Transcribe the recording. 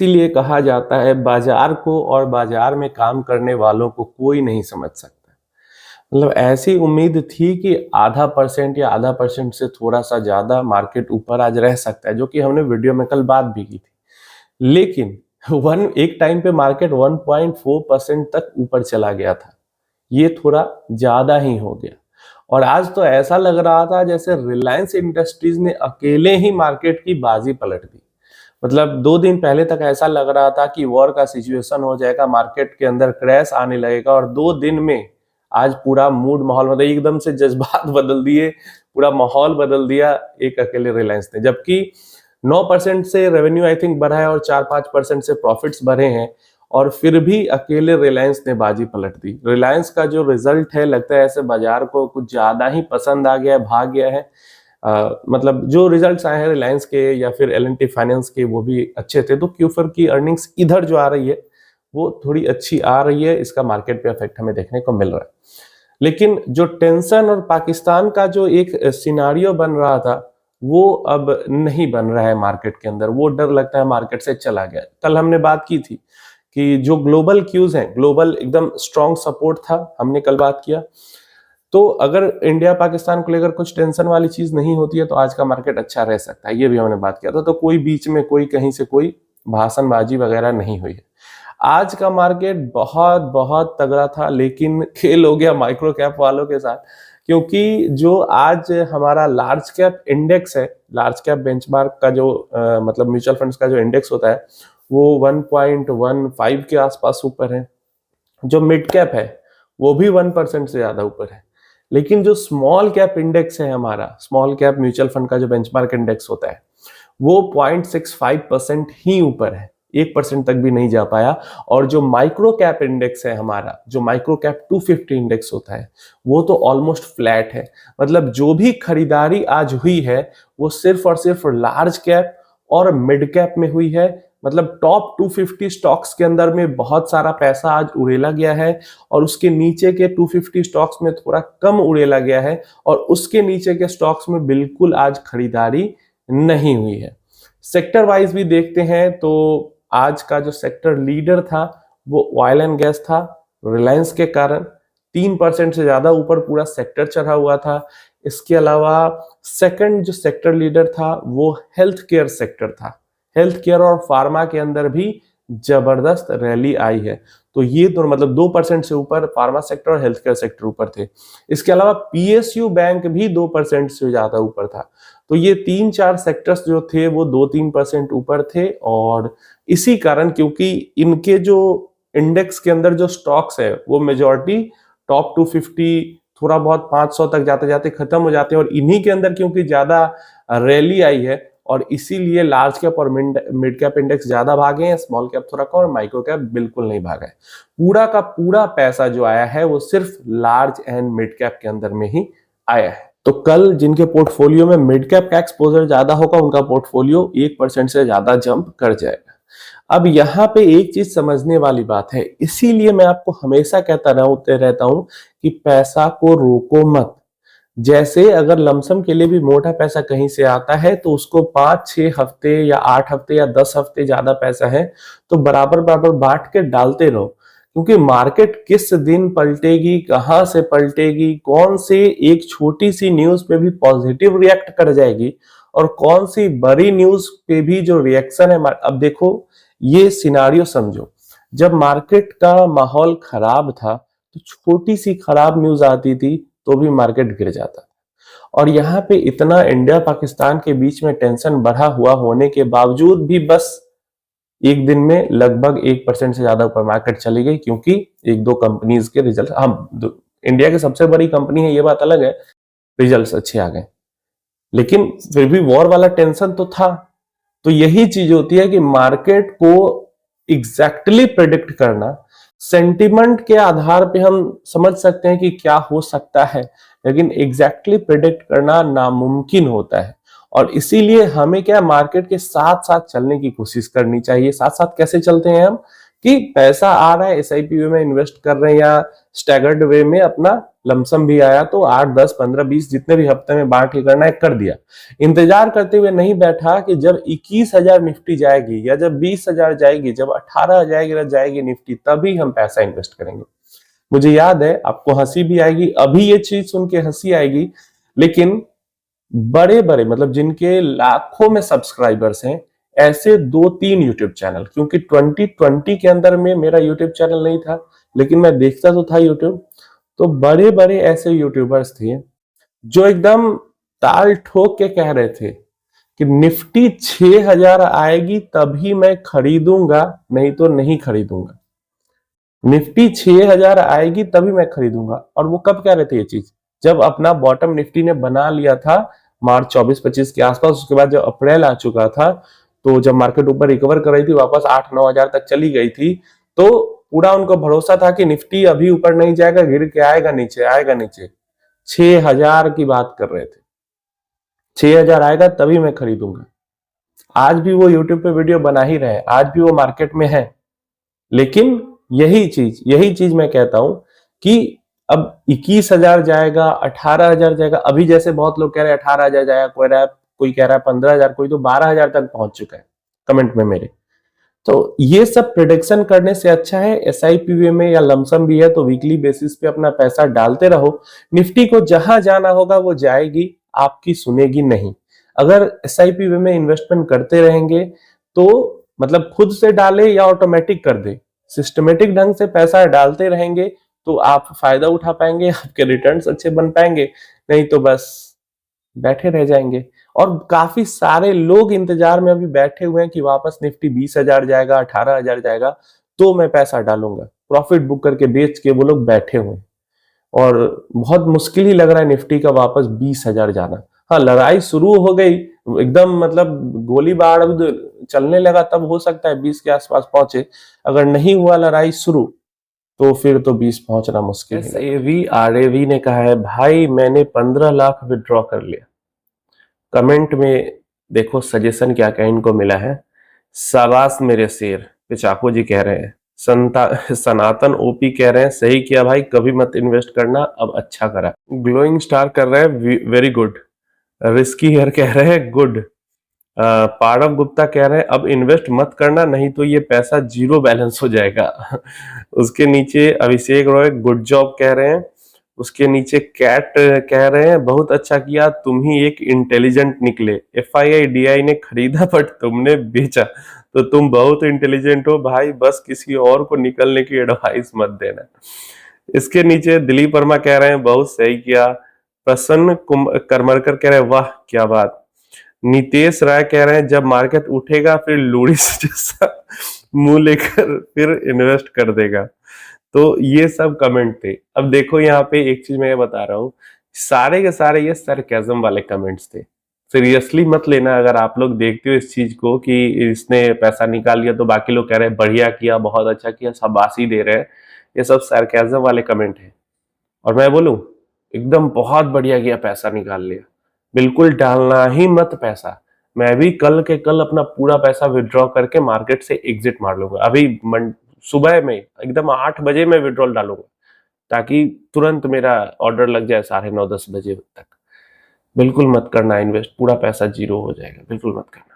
इसीलिए कहा जाता है बाजार को और बाजार में काम करने वालों को कोई नहीं समझ सकता। मतलब ऐसी उम्मीद थी कि आधा परसेंट या आधा परसेंट से थोड़ा सा ज्यादा मार्केट ऊपर आज रह सकता है, जो कि हमने वीडियो में कल बात भी की थी। लेकिन एक टाइम पे मार्केट 1.4% तक ऊपर चला गया था। ये थोड़ा ज्यादा ही हो गया और आज तो ऐसा लग रहा था जैसे रिलायंस इंडस्ट्रीज ने अकेले ही मार्केट की बाजी पलट दी। मतलब 2 दिन पहले तक ऐसा लग रहा था कि वॉर का सिचुएशन हो जाएगा, मार्केट के अंदर क्रैश आने लगेगा, और 2 दिन में आज पूरा मूड माहौल मतलब एकदम से जज्बात बदल दिए, पूरा माहौल बदल दिया एक अकेले रिलायंस ने। जबकि 9% से रेवेन्यू आई थिंक बढ़ा है और 4-5% से प्रॉफिट्स बढ़े हैं, और फिर भी अकेले रिलायंस ने बाजी पलट दी। रिलायंस का जो रिजल्ट है लगता है ऐसे बाजार को कुछ ज्यादा ही पसंद आ गया है, भाग गया है। मतलब जो रिजल्ट्स आए हैं रिलायंस के या फिर L&T फाइनेंस के वो भी अच्छे थे, तो क्यूफर की अर्निंग्स इधर जो आ रही है वो थोड़ी अच्छी आ रही है, इसका मार्केट पे इफेक्ट हमें देखने को मिल रहा है। लेकिन जो टेंशन और पाकिस्तान का जो एक सिनारियो बन रहा था वो अब नहीं बन रहा है मार्केट के अंदर। वो डर लगता है मार्केट से चला गया। कल हमने बात की थी कि जो ग्लोबल क्यूज हैं, ग्लोबल एकदम स्ट्रॉन्ग सपोर्ट था, हमने कल बात किया। तो अगर इंडिया पाकिस्तान को लेकर कुछ टेंशन वाली चीज नहीं होती है तो आज का मार्केट अच्छा रह सकता है, ये भी हमने बात किया था। तो कोई बीच में कोई कहीं से कोई भाषणबाजी वगैरह नहीं हुई है। आज का मार्केट बहुत बहुत तगड़ा था, लेकिन खेल हो गया माइक्रो कैप वालों के साथ, क्योंकि जो आज हमारा लार्ज कैप इंडेक्स है, लार्ज कैप बेंचमार्क का जो मतलब म्यूचुअल फंड्स का जो इंडेक्स होता है वो 1.15 के आसपास ऊपर है। जो मिड कैप है वो भी 1% से ज्यादा ऊपर है। लेकिन जो स्मॉल कैप इंडेक्स है हमारा, स्मॉल कैप म्यूचुअल फंड का जो बेंचमार्क इंडेक्स होता है वो 0.65% ही ऊपर है, 1% तक भी नहीं जा पाया। और जो माइक्रो कैप इंडेक्स है हमारा, जो माइक्रो कैप 250 इंडेक्स होता है, वो तो ऑलमोस्ट फ्लैट है। मतलब जो भी खरीदारी आज हुई है वो सिर्फ और सिर्फ लार्ज कैप और मिड कैप में हुई है। मतलब टॉप 250 स्टॉक्स के अंदर में बहुत सारा पैसा आज उड़ेला गया है, और उसके नीचे के 250 स्टॉक्स में थोड़ा कम उड़ेला गया है, और उसके नीचे के स्टॉक्स में बिल्कुल आज खरीदारी नहीं हुई है। सेक्टर वाइज भी देखते हैं तो आज का जो सेक्टर लीडर था वो ऑयल एंड गैस था। रिलायंस के कारण 3% से ज्यादा ऊपर पूरा सेक्टर चढ़ा हुआ था। इसके अलावा सेकंड जो सेक्टर लीडर था वो हेल्थ केयर सेक्टर था। हेल्थ केयर और फार्मा के अंदर भी जबरदस्त रैली आई है। तो ये दोनों मतलब 2% से ऊपर फार्मा सेक्टर और हेल्थ केयर सेक्टर ऊपर थे। इसके अलावा PSU बैंक भी 2% से ज्यादा ऊपर था। तो ये 3-4 सेक्टर्स जो थे वो 2-3% ऊपर थे, और इसी कारण क्योंकि इनके जो इंडेक्स के अंदर जो स्टॉक्स है वो मेजॉरिटी टॉप 250 थोड़ा बहुत 500 तक जाते जाते खत्म हो जाते हैं, और इन्हीं के अंदर क्योंकि ज्यादा रैली आई है और इसीलिए लार्ज कैप और मिड कैप इंडेक्स ज्यादा भागे हैं, स्मॉल कैप थोड़ा कम और माइक्रो कैप बिल्कुल नहीं भागा है। पूरा का पूरा पैसा जो आया है वो सिर्फ लार्ज एंड मिड कैप के अंदर में ही आया है। तो कल जिनके पोर्टफोलियो में मिड कैप का एक्सपोजर ज्यादा होगा उनका पोर्टफोलियो 1% से ज्यादा जंप कर जाएगा। अब यहाँ पे एक चीज समझने वाली बात है, इसीलिए मैं आपको हमेशा कहता रहता हूं कि पैसा को रोको मत। जैसे अगर लमसम के लिए भी मोटा पैसा कहीं से आता है तो उसको 5-6 हफ्ते या 8 हफ्ते या 10 हफ्ते ज्यादा पैसा है तो बराबर बराबर बांट के डालते रहो, क्योंकि मार्केट किस दिन पलटेगी, कहां से पलटेगी, कौन से एक छोटी सी न्यूज पे भी पॉजिटिव रिएक्ट कर जाएगी और कौन सी बड़ी न्यूज पे भी जो रिएक्शन है। अब देखो ये सिनारियो समझो, जब मार्केट का माहौल खराब था तो छोटी सी खराब न्यूज आती थी तो भी मार्केट गिर जाता था। और यहाँ पे इतना इंडिया पाकिस्तान के बीच में टेंशन बढ़ा हुआ होने के बावजूद भी बस एक दिन में लगभग 1% से ज्यादा ऊपर मार्केट चली गई, क्योंकि 1-2 कंपनीज के रिजल्ट, हम इंडिया की सबसे बड़ी कंपनी है ये बात अलग है, रिजल्ट्स अच्छे आ गए, लेकिन फिर भी वॉर वाला टेंशन तो था। तो यही चीज होती है कि मार्केट को एग्जैक्टली प्रेडिक्ट करना, सेंटिमेंट के आधार पे हम समझ सकते हैं कि क्या हो सकता है, लेकिन एग्जैक्टली प्रेडिक्ट करना नामुमकिन होता है। और इसीलिए हमें क्या मार्केट के साथ साथ चलने की कोशिश करनी चाहिए। साथ साथ कैसे चलते हैं हम, कि पैसा आ रहा है एसआईपी में इन्वेस्ट कर रहे हैं या स्टैगर्ड वे में अपना लमसम भी आया तो 8, 10, 15, 20 जितने भी हफ्ते में बांट के करना है कर दिया। इंतजार करते हुए नहीं बैठा कि जब 21,000 निफ्टी जाएगी या जब 20,000 जाएगी, जब 18,000 जाएगी निफ्टी, तभी हम पैसा इन्वेस्ट करेंगे। मुझे याद है, आपको हंसी भी आएगी, अभी ये चीज सुन के हंसी आएगी, लेकिन बड़े बड़े मतलब जिनके लाखों में सब्सक्राइबर्स हैं, ऐसे 2-3 यूट्यूब चैनल, क्योंकि 2020 के अंदर में मेरा यूट्यूब चैनल नहीं था लेकिन मैं देखता तो था यूट्यूब, तो बड़े बड़े ऐसे यूट्यूबर्स थे जो एकदम ताल ठोक के कह रहे थे कि निफ्टी 6,000 आएगी तभी मैं खरीदूंगा, नहीं तो नहीं खरीदूंगा। निफ्टी 6,000 आएगी तभी मैं खरीदूंगा। और वो कब कह रहे थे ये चीज? जब अपना बॉटम निफ्टी ने बना लिया था मार्च 24-25 के आसपास। उसके बाद जब अप्रैल आ चुका था, तो जब मार्केट ऊपर रिकवर कर रही थी, वापस 8-9 हजार तक चली गई थी, तो पूरा उनको भरोसा था कि निफ्टी अभी ऊपर नहीं जाएगा, गिर के आएगा नीचे, आएगा नीचे। 6,000 की बात कर रहे थे, 6,000 आएगा तभी मैं खरीदूंगा। आज भी वो यूट्यूब पे वीडियो बना ही रहे, आज भी वो मार्केट में है। लेकिन यही चीज मैं कहता हूं कि अब 21,000 जाएगा, 18,000 जाएगा। अभी जैसे बहुत लोग कह रहे हैं 18,000 जाएगा, कोई कह रहा है 15,000, कोई तो 12,000 तक पहुंच चुका है कमेंट में मेरे। तो ये सब प्रिडिक्शन करने से अच्छा है एसआईपी में या लमसम भी है तो वीकली बेसिस पे अपना पैसा डालते रहो। निफ्टी को जहां जाना होगा वो जाएगी, आपकी सुनेगी नहीं। अगर एसआईपी में इन्वेस्टमेंट करते रहेंगे तो मतलब खुद से डाले या ऑटोमेटिक कर दे, सिस्टमेटिक ढंग से पैसा डालते रहेंगे तो आप फायदा उठा पाएंगे, आपके रिटर्न्स अच्छे बन पाएंगे। नहीं तो बस बैठे रह जाएंगे। और काफी सारे लोग इंतजार में अभी बैठे हुए हैं कि वापस निफ्टी 20,000 जाएगा, 18,000 जाएगा तो मैं पैसा डालूंगा। प्रॉफिट बुक करके बेच के वो लोग बैठे हुए हैं और बहुत मुश्किल ही लग रहा है निफ्टी का वापस 20,000 जाना। हाँ, लड़ाई शुरू हो गई एकदम, मतलब गोली बारूद चलने लगा तब हो सकता है 20 के आसपास पहुंचे। अगर नहीं हुआ लड़ाई शुरू तो फिर तो 20 पहुंचना मुश्किल है। SAVRAV ने कहा है, भाई मैंने 15 लाख विड्रॉ कर लिया। कमेंट में देखो सजेशन क्या क्या इनको मिला है। शाबाश मेरे शेर, पिचाको जी कह रहे हैं। सनातन ओपी कह रहे हैं, सही किया भाई, कभी मत इन्वेस्ट करना, अब अच्छा करा। ग्लोइंग स्टार कर रहे हैं, वेरी गुड। रिस्की हेयर कह रहे हैं, गुड। पारव गुप्ता कह रहे हैं, अब इन्वेस्ट मत करना, नहीं तो ये पैसा जीरो बैलेंस हो जाएगा। उसके नीचे अभिषेक रॉय गुड जॉब कह रहे हैं। उसके नीचे कैट कह रहे हैं, बहुत अच्छा किया, तुम ही एक इंटेलिजेंट निकले। FII ने खरीदा बट तुमने बेचा, तो तुम बहुत इंटेलिजेंट हो भाई, बस किसी और को निकलने की एडवाइस मत देना। इसके नीचे दिलीप वर्मा कह रहे हैं, बहुत सही किया। प्रसन्न करमरकर कह रहे हैं, वाह क्या बात। नितेश राय कह रहे हैं, जब मार्केट उठेगा फिर लूड़ी जैसा मुंह लेकर फिर इन्वेस्ट कर देगा। तो ये सब कमेंट थे। अब देखो यहाँ पे एक चीज मैं बता रहा हूँ, सारे के सारे ये सरकाज़म वाले कमेंट्स थे। सीरियसली मत लेना अगर आप लोग देखते हो इस चीज को कि इसने पैसा निकाल लिया तो बाकी लोग कह रहे हैं बढ़िया किया, बहुत अच्छा किया, शाबाशी दे रहे हैं। ये सब सरकाज़म वाले कमेंट है। और मैं बोलूं, एकदम बहुत बढ़िया किया, पैसा निकाल लिया। बिल्कुल डालना ही मत पैसा। मैं भी कल के कल अपना पूरा पैसा विड्रॉ करके मार्केट से एग्जिट मार लूंगा। अभी सुबह में एकदम 8 बजे में विड्रॉल डालूंगा ताकि तुरंत मेरा ऑर्डर लग जाए 9:30-10 बजे तक। बिल्कुल मत करना इन्वेस्ट, पूरा पैसा जीरो हो जाएगा, बिल्कुल मत करना।